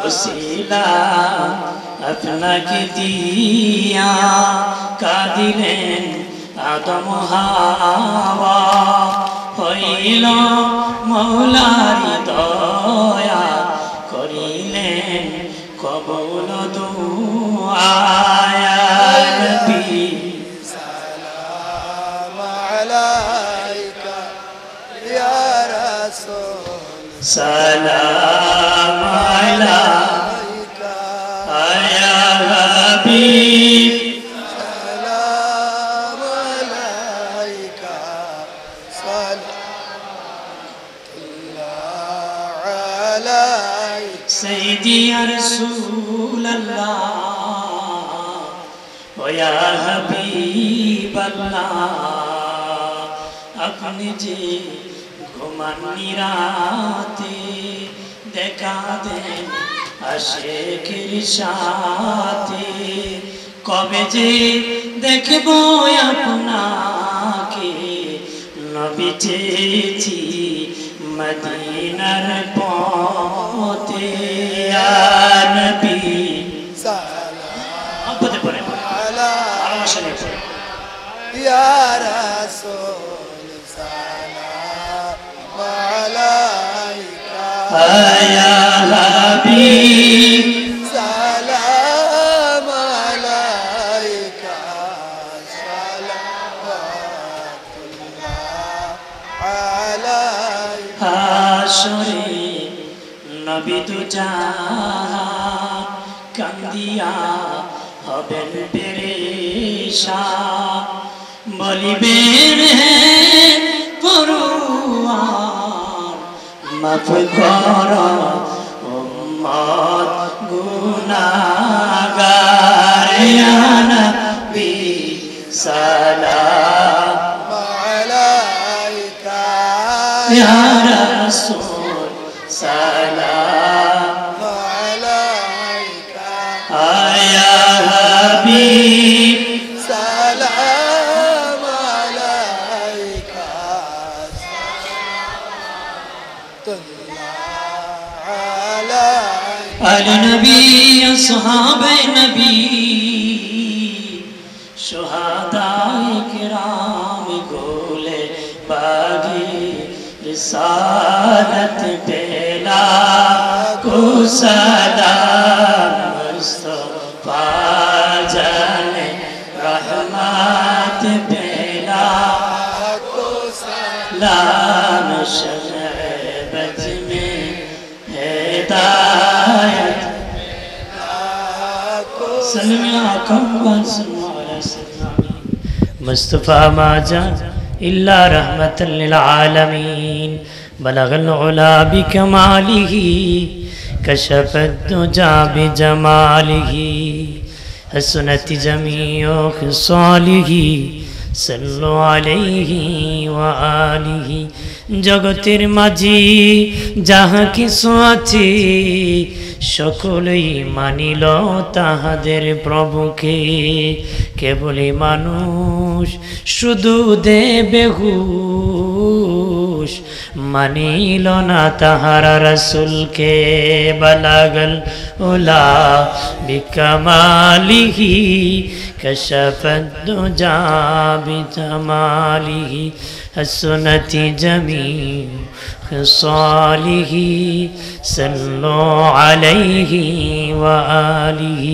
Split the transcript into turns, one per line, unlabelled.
ওসিলা আপনাকে দিয়া কাঁদিলেন আদম হাওয়া হইল মৌলারি দয়া করিলেন কবুল দুআ ইয়া নবী
সালাম আলাইকা ইয়া রাসূল
সালাম আলাইকা ইয়া হাবিব
সালাম আলাইকা সাল্লাল্লাহু আলাইকা
সাইয়্যিদি ইয়া রাসূলুল্লাহ ওয়া ইয়া হাবিবাল্লাহ আপনি যে ঘুমান নিরাতে দেখা দেন আশিকের সাথে কবে যে দেখব আপনাকে নবী চেয়েছি মদিনার পথে ইয়া নবী
সালাম
আপনি পড়েন
আলাইকা ইয়া রাসূল সালাম আলাইকা
ইয়া হাবিব
সালাম আলাইকা সালাওয়াতুল্লাহ আলাইকা
হাসরে নবী দুজাহান কান্দিয়া হবেন পেরেশান বলিবেন হে পরওয়ার মাফ কর উম্মত গুনাহগার ইয়া নবী সালাম
আলাইকা
ইয়া রাসূল সালাম
আলাইকা
ইয়া হাবিব
সালাম আলাইকা সাল্লাল্লাহু আলাইকা
আলে নবী আসহাবে নবী শুহাদায়ে কিরাম গোলে বাগি रिसालत पेला को सलाम मुस्तफा जाने रहमत पेला को सलाम शमए बज में हिदायत सल्लल्लाहु अलैहि वसल्लम मुस्तफा माजान इल्ला रहमतल लिल आलमीन बलगल उला बिकमालिही कशफत दुजा बिजमालिही हसनत जमीउ खिसालिही सल्लु अलैहि व आलिहि जगतेर माझी যাহা কিছু আছে সকলেই মানিল তাহাদের প্রভুকে কেবলই মানুষ শুধু দেবে হুশ মানিল না তাহারা রাসূলকে বালাগল উলা বিকামালিহি কশফত দুজা বিজামালিহি হসনতি জমিউ خصاله صلوا عليه وآله